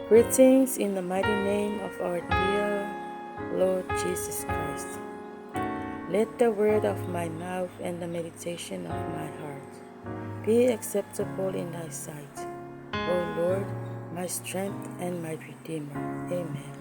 Greetings in the mighty name of our dear Lord Jesus Christ. Let the word of my mouth and the meditation of my heart be acceptable in thy sight, O Lord, my strength and my redeemer. Amen.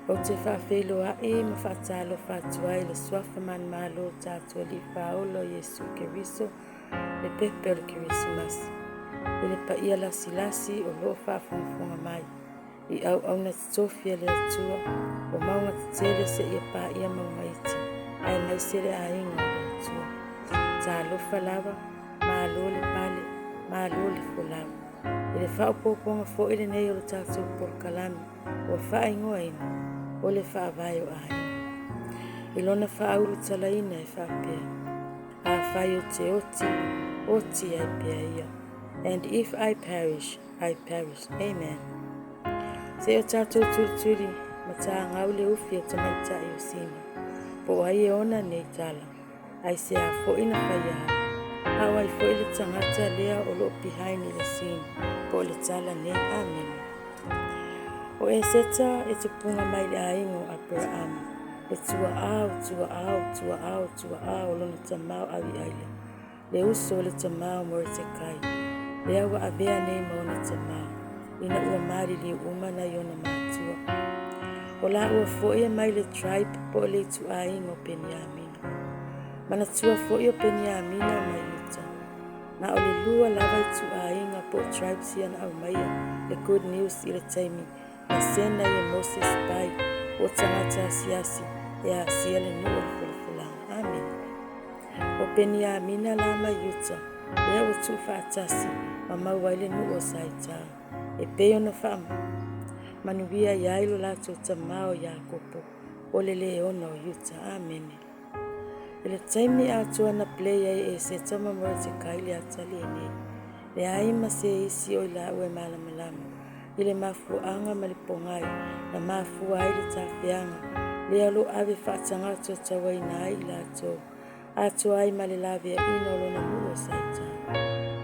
O te whawhelua e mawhatalo whatuai le swafa man malo tātua li whaolo Yesu Keriso le pepe o le Kerismasi. I le paia lasi o lo whawhonga mai. I au na tofia le atua o maunga te tele se ia pa ia maungaiti. Ai mai sere a inga o atua. Tā lofa lava, maa lo le pale, maa lo le folawa. I le whaopoponga fo ele nei o le tātou por kalami o whaingoa ina o le FAAVAE o AIGA. I lona whauru talaina e whapea. Afai o te oti ai pea ia. And if I perish, I perish. Amen. Se o tātou turi ma tā ngau le ufi o tamaita i o sina. Po ai e ona nei tala. Ai se a fo ina whaia. Hau ai fo ili tangata lea o lo pihaini le sina. Po le tala nei. Amen. O ESETA e te punga mai le aingo a Abraham. E tua au lona tamau awi aile. Le uso le tamau mo te kai. Lea wa avea nei mauna tamau. Ina ua mari li umana iona mātua. O la ua foia mai le tribe po le tu aingo Peniamina. Mana tua foia o Peniamina mai uta. Na o le lua lava i tu ainga po tribe siana au maia. Le good news i le taimi. Na sena i Moses pai. O tangata asiasi. E a siale nua le fulfulang. Amen. O Peniamina la mai uta. Lea o tu whaatasi. Mama waile nu o saita. E peo na wham. Manuia yailo lato tamao Yakopo. Ole le ona o yuta. Amen. Ele taimi atua na playa e ESETA mamora te kaili atali e nei. Le aima se isi o ila ue malamalama. Ile mafu anga malipongai. Na mafu aile tawhianga. Le alo ave whaatanga atua tawai na ila ato. Atua ai malilave a inolo na nu o saita.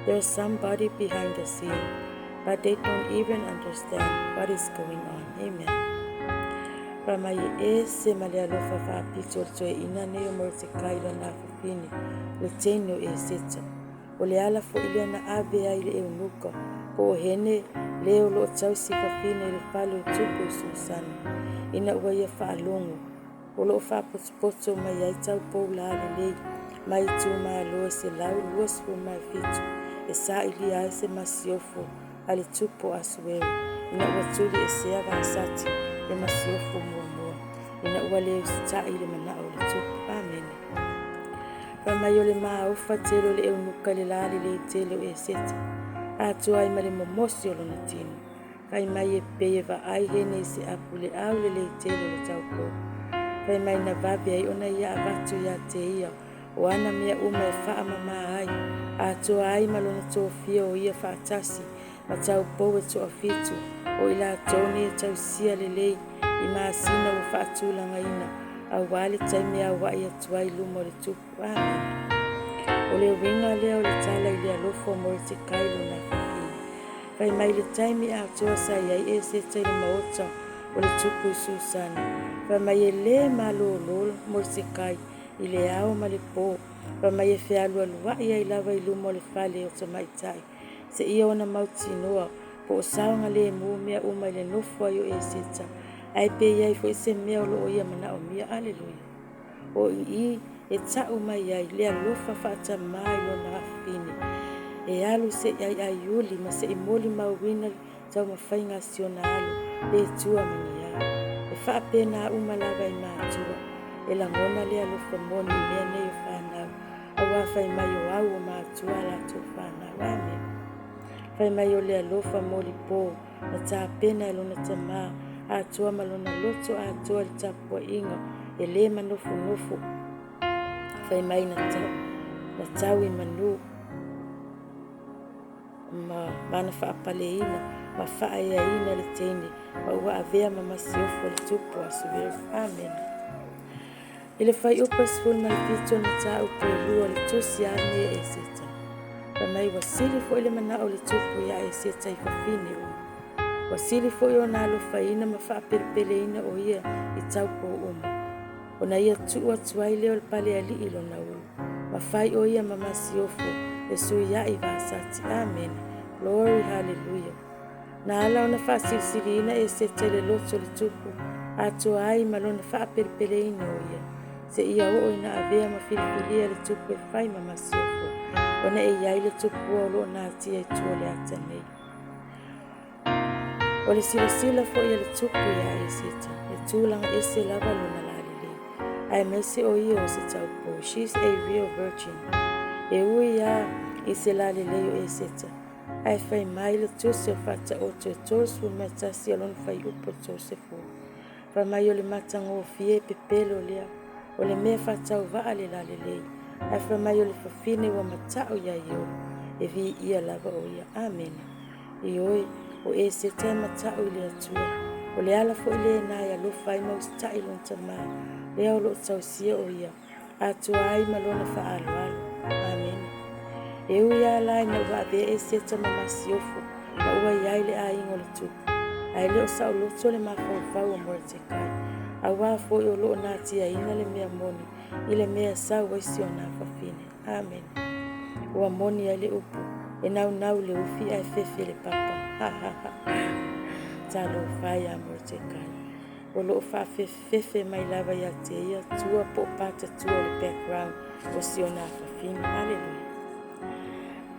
There's somebody behind the scene, but they don't even understand what is going on. Amen. Ramai e se malea lofa whaapito to e ina neo mo te kaila na fufini, le tene o ESETA. O le ala fo ilia na ave ai le eunuka, po o hene leo lo tausi fafine le falo tupu susana. Ina ua ia whaalongo, o lo whaapoto mai ai tau pou la le lei, mai tu maa loa se lau luas fu mai fitu. E sa ili ai se masiofo ale tupo asueru. Ina ua tuli e sea vasati le masiofo mua. Ina ua leo sita ile manao le tupo. Amen. Ramai o le maa ufa telo le eunuka le lali le telo ESETA. Atua ai male momosi o lona tino. Kai mai e peye va ai hene se apu le au le telo le taupo. Kai mai na vavi ai ona ia avatu ia te ia. O ana mea uma e wha mama ai. A toa ai malona tō fia o ia whaatasi. Ma tau pou e toa fitu. O ila tōne e tau sia lelei. I maa sina o whaatulanga ina. A wale taime a wai atuai lumo le tupu. Amen. O le winga lea o le tala i lea lofo mo te kailo na whapini. Kai mai le taime a toa sa iai ESETA i le maota o le tupu susana. Kai mai e le malo lolo mo te kai. I le ao ma le pō, pa mai e whialua lua ia I lava I lumo le whale o tamaitai. Se ia ona mauti noa, po o saonga le mu mea uma I le nofua I o ESETA. Ai pe iai fo ise mea o loo ia mana o mia, aleluia. O I e tau mai iai, lea lofa whaata mai o na hafine. E alu se iai ai uli, ma se I moli mauwina tau mawhainga siona alu, le tua mani ia. E wha pena uma lava I mātua. E la ngona lea lofa moni mea nei o whanau. Awa whai mai o au o mātua la tō whanau. Amen. Whai mai o lea lofa moli pō. Na tā pena e lona tamā. A toa malona loto a toa le tapua inga. E le manofu nofu. Whai mai na tau I manu. Mana whaapale ina. Ma whaaya ina le teine. Ma ua avea mamasi ofo le tupu asuweru. Amen. Ele fai upas ful mai pito na tā upe lua le tusi ane e ESETA. Pa mai wasili fo ele mana o le tupu ya ESETA I whawhine u. Wa sili fo yo na lo faina ma fa perpeleina o ia I tau po uma. O na ia tua tuai leo pale ali ilo na ulu. Ma fai o ia mama siofo e sui ia I vasati. Amen. Glory, hallelujah. Na ala ona fa silsilina e se tele loto le tupu. Ato ai malona fa perpeleina o ia. Se ia o ina avea ma filifilia le tupu e fai mama siofo. Ona e iai le tupu o lo na atia I tua le atanei. O le silasila fo ia le tupu ia ESETA. Le tūlanga ese lava luna lalile. Ai mese o ia o se taupo. She's a real virgin. E ui ia I se lalile o ESETA. Ai fai mai le tuse o fata o te torsu metasi alon fai upo tose fo. Fa mai o le matango fie pepelo lea. O le mea fata o vaa le lalile. Ai fa mai o le fafine wa matao ia io. E vi ia lava o ia. Amen. I oi. O ESETA matau I le atua. O le ala fo I le nai alo fai mausita I lon tama. Lea o lo tausia o ia. Atua ai malona fa alo alo. Amen. E ui ala na ua ave ESETA mamasiofo. Na ua iai le a ingo le tupu. Ai le o sa o loto le mafau o mora te kai. A waa fo I o lo na tia ina le mea moni. I le mea sa waisi o na fafine. Amen. Ua moni ai le upu. E nau le ufi ai fefe le papa. Ha ha ha. Talo fai a mora te kai. O lo fa fefe mai lava ia te ia. Tua po pata tua le background. O si o na fafine. Hallelujah.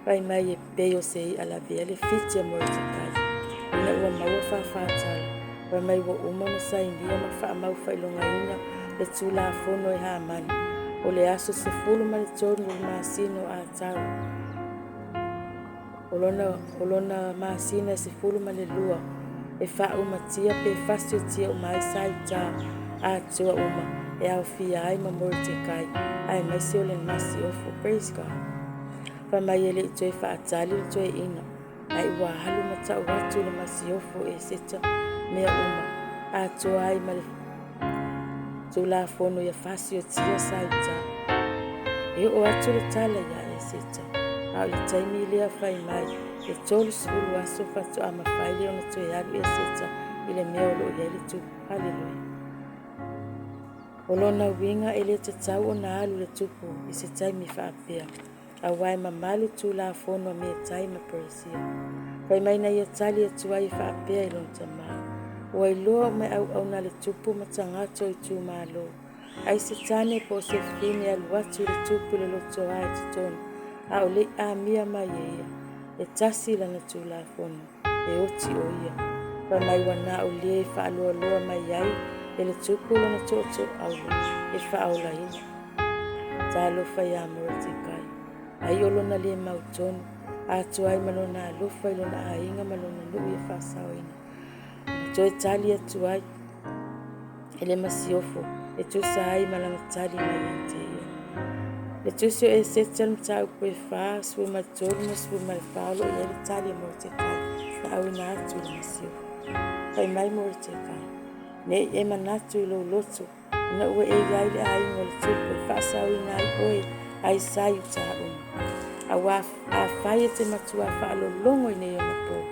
Pai mai e peo se I ala vea le fiti a mora te kai. Ina ua maua whawhatala. Pai mai ua umana sa india ma wha mau whailonga ina le tūla fono e haa mani. O le aso se fulu ma le tonu le maasino a tau. Olona maasina se fulu ma le lua. E wha umatia pe fasio tia umai sai ta a tua uma. E au fia ai ma mora te kai. Ai mai se o le masi ofo. Praise God. Pa mai ele I toe wha atali le toe ina. Ai ua halu matau watu le masiofo ESETA mea uma. A toa ai ma le tula fono ia fasio tia saita. E o atu le tala ia ESETA. Au I taimi lea fai mai. E tolu sulu aso fatu ama fai leo na toe alu ESETA. Ile mea olo ia le tupu. Hallelujah. Olona winga ele te tau o na alu le tupu. I se taimi whaapea. A wai mamalu tula fono me taima persia. Pai mai na ia tali atua I whaapea I lon tama. O ai loa mai au na le tupu matangato I tu malo. Ai se tane po se fine alu watu le tupu le loto ai te tonu. A o le a mia mai ia. E tasi lana tula fono. E oti o ia. Pai mai wana o le wha loa mai ai. E le tupu lana toto au. E wha au la ina. Talo fai amora te kai. Ai olona le mautonu. Atu ai malona alofa ilona ainga malona nui e whasao ina. Toe tali atu ai. Ele masiofo. E tusa ai malanga tali mai ante ia. Le tusio ESETA mtau koe wha. Sui matonu ma sui mai whaolo. Ia le tali mo te kai. Na au ina atu le masiofo. Pai mai mo te kai. Ne e manatu ilo loto. Na ue e gai le ainga le tupu. Whasao ina ai oe. Ai sayu ta uma. A Afai e te matua whaalo longo I nei o mapo.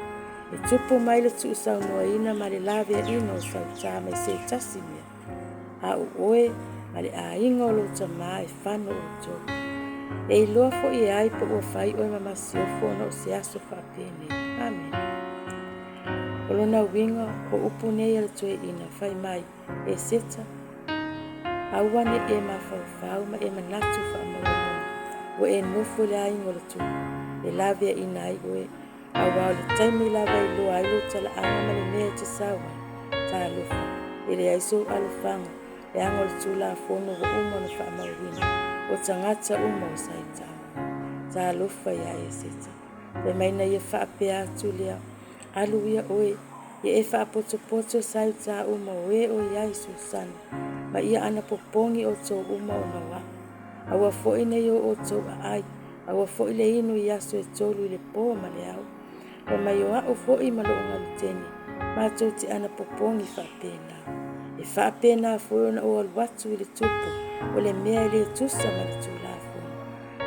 E tupu mai le tu usau noa ina ma le lawe ina o sau tā mai se tasi mea. A oe ma le a inga o lo ta maa e whano o tō. E I loa fo I ai po o whai oe mama siofo na o se aso whapene. Amen. Olona winga o upu nei ala tue ina whai mai ESETA. Awane e ma whau ma e manatu wha o e nofo le ai ngola tu. E lawe ina ai oe. A wao le taimi lawe I loa ai lo tala anga ma le mea te sawa. Ta alofa. E le aiso alofanga. E angola tu la fono wa uma na wha mawina. O tangata uma o saita. Ta alofa ia ESETA. Le maina ia wha pea atu lea. Alu ia oe. Ia e wha poto saita uma oe o ia I susana. Ma ia ana popongi o tō uma o na wa. Awa fo ina yo o tau ai. Awa fo ile inu I aso e tolu I le poa ma le au. Wa mai o au fo I malo o ngalu teni. Ma tau ti ana popongi whapena. E whapena fo na o alwatu I le tupu. O le mea I le tusa ma le tula fo.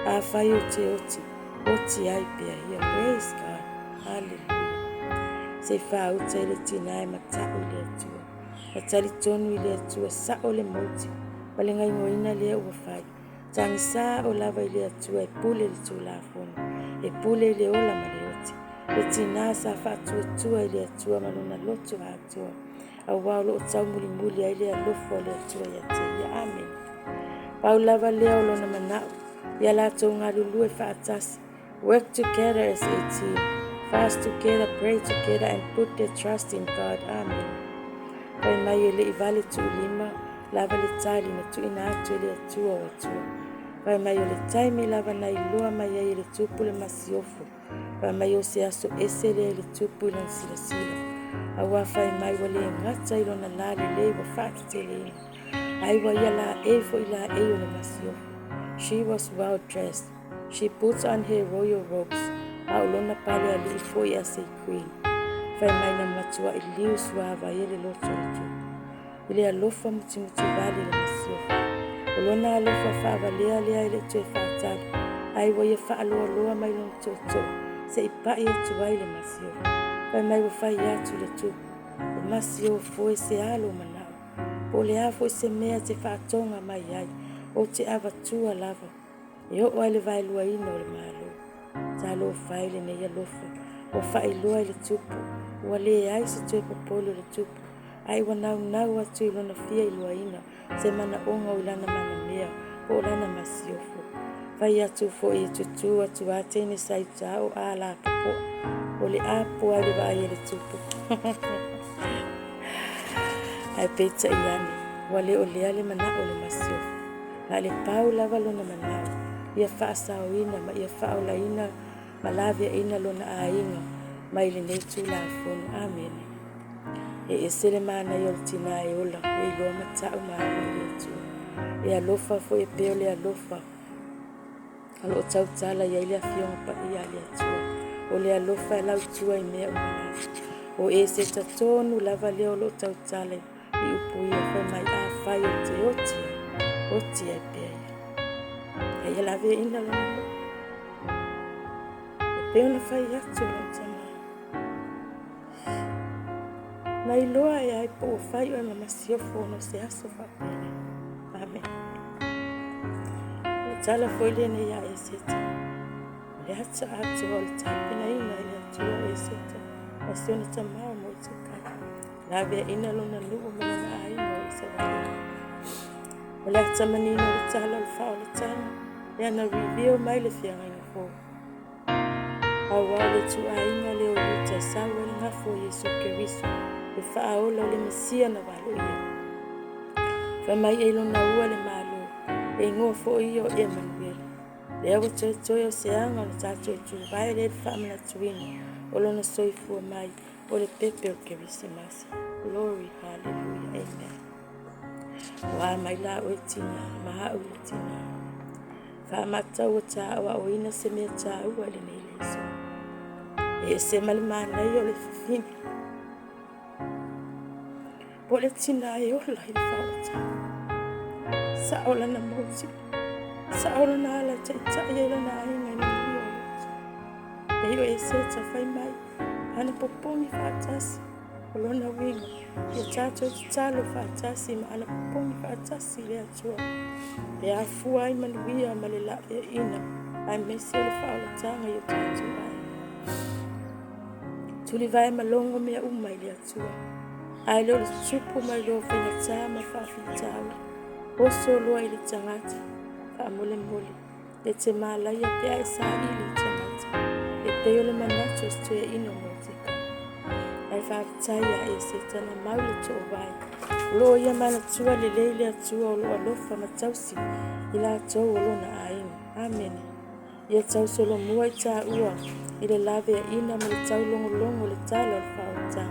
A whai o te oti. Oti ai pia ia. Praise God. Hallelujah. se whauta le tina e matau le atua. Na tali tonu le atua sa o le moti, pale ngai ngoina le ua whai. Tangi sa o lava le atua e pule le tūlafonu, e pule le ola ma le oti. Le tina sa whaatua tua le atua malona loto atua. Au wao o tau muli muli ai le alofo le atua ia te ia. Amen. Pau lava lea o lona manau, ia la tau ngā lulu e whaatasi. Work together as a team, fast together, pray together and put their trust in God. Amen. Pai mai e le I vale tu lima, lava le tali na tu ina atu e le atua o atua. Pai mai o le taimi lava na iloa mai e le tupu le masiofu. Pai mai o se aso ese le tupu le sila sila. Awa fai mai wa le ngata ilo na la le wa whaki te le ina. Aiwa ia la fo ila o le masiofu. She was well dressed. She put on her royal robes. Aulona pale ali fo ia se queen. Fai mai na matua I liu suava ele loto atu. Ile alofa muti vale le masiofu. Olona alofa FAAVAE lea ele tue whaatali. Aiwa ia whaaloa mai lona toto. Se ipai atu ai le masiofu. Fai mai wa fai atu le tupu. Le masiofu e se alo manao. Po le afo e se mea te whaatonga mai ai. O te avatua lava. E o ai le vai lua ina o le malo. Ta lo fai le nei alofa. O fai lua le tupu. Ua le ai se tue popolo le tupu. Ai wa nau atu I lona fia I lua ina. Se mana onga o lana mana mea. O lana masiofu. Fai atu fo I tutu atu atene sai tau a la kapo. O le apu ai le vai le tupu. Ai peta iane. Wa le o lea le mana o le masiofu. Na le pau lava lona manau. Ia whaasauina ma ia whaolaina. Ma lavia ina lona ainga. Mai le nei tūlafonu. Amen. E sele mana I o tina e ola. E loa matau maa le atua. E alofa fo e peo le alofa. Alo tau tala ia ile afionga pa ia le atua. O le alofa e lau tua I mea umana. O ESETA tonu lava leo lo tau tala I Iopu ia fai mai Afai o te otia. Otia e pea ia. E ia lave ina lona lo. E peo na fai atu lo tama. Na iloa e ai po o fai o mamasiofo no se aso whapere. Amen. O tala foi le ne ia ESETA. Le hata atu o le tapina ina I le atua ESETA. O sione tamau mo te kai. Lave ina lona nuu mo lona aina o le sawale. O le hata manino le tala o le whao le tala. Le ana reveal mai le fianga ina fo. Awa le tu ainga le o luta sawa le ngafo Yesu Keriso. Le whaaola o le mesia na walo ia. Whamai e lona ua le malo. E ngoa fo I o Emmanuel. Le awa toi o se anga o le tato I tu vai le whaamana tuina. O lona soifua mai. O le pepe o Kerisimasi. Glory, hallelujah, amen. Wa mai la o tina, maha o tina. Whaamata o ta awa o ina se mea ta ua le nei leso. E se malimana I o le fifini. Po le tina e ola I le whaamata. Sa ola na moti. Sa ola na ala te itai e lana ainga ni o lota. E o ESETA whai mai. Ana popongi whaatasi. O lona winga. Ia tato I talo whaatasi ma ana popongi whaatasi le atua. E a fua ai manuia ma le la e ina. Ai mesi o le whaolatanga I o tato ai. Tuli vai malongo mea umai le atua. Ai leo le tupu mai leo whainata ma whaafitawa. Oso loa I le tangata. Whaamole mole. Le te malaia pea e sa I le tangata. E peo le manato e stoe ino mo te ka. Ai whaafitai a ESETA na maule to o vai. Lo ia mana tua le leile atua o loa lofa matausi. Ila tau o lona aina. Amen. Ia tau solo mua I ta ua. I le lave a ina ma le tau longo longo le tala o whaota.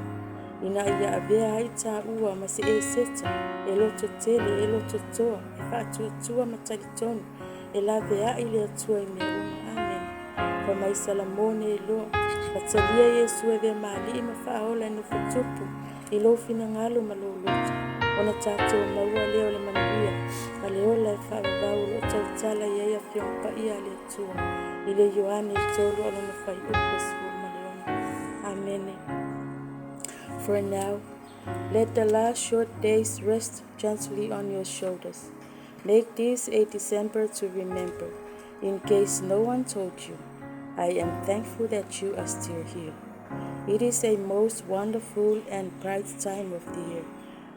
Ina ia avea ai ta ua ma se ESETA. E loto tele, e loto toa. E whaatua tua matalitonu. E lave a I le atua I mea uma. Amen. Kwa mai salamone e loa. Patalia Yesu e vea maali ima whaola e no futupu. I lo fina ngalo ma lo loto. Ona tātou maua leo le manuia. A le ola e whaavavau lo tautala I eia whiompa I a le atua. I le Ioane I tolu ala na whai upe sua ma leona. Amen. for now, let the last short days rest gently on your shoulders. Make this a December to remember, in case no one told you. I am thankful that you are still here. It is a most wonderful and bright time of the year,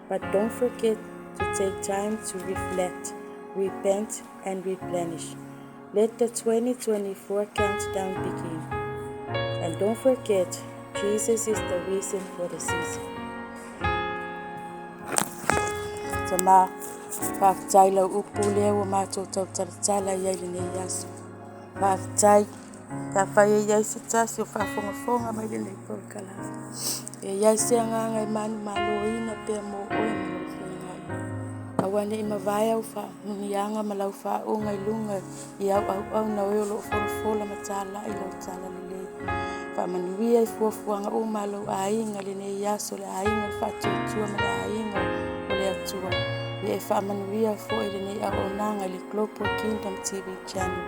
but don't forget to take time to reflect, repent, and replenish. Let the 2024 countdown begin. And don't forget, Jesus is the reason for the season. Tama, whakatai lau upu lea wa mātou tau taratala iai le nei aso. Whakatai, ka whai e iai se tasi o whafongafonga mai le nei porkala. E iai se anganga I manu malo ina pia mo oe mo whengai. Awane I mawai au wha, nunianga malau wha o ngai lunga I au na oe o lo fola matala I lau tala le lei. Wha manuia I fuafuanga o malo a inga le nei aso le a inga wha tuatua ma le a inga o le atua. I e wha manuia fo I le nei au nanga le Global Kingdom TV channel.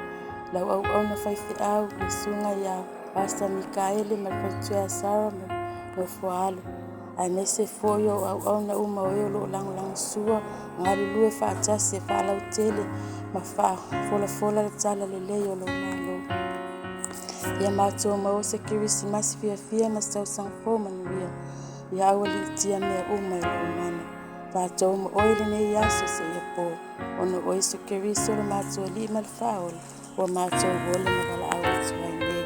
Lau au na whaifi au le sunga iau. Pastor Mikaele ma Patua Sarah ma fualo. Ai mese fo yo au na uma o lo lang sua. Ngari lue wha atase wha lau tele ma wha fola le tala le leo lo malo. Ia mātua mau se Kirisimasi fia na sausang fo manuia. Ia awali tia mea uma I lo mana. Tātou mo oile nei aso se ia po. Ono oiso keriso le mātua li mal whaole. O mātua wole ma wala awa tuai nei.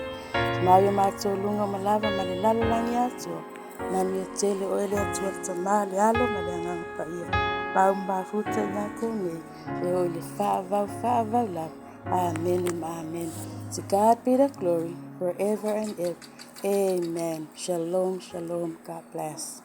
Māio mātua lunga malava ma le lalo langi atua. Nanu ia tele oile atua tama le alo ma le anganga pa ia. Pau mbafuta I nako nei. E oile whaavau lau. Amen and amen. To God be the glory forever and ever. Amen. Shalom, shalom. God bless.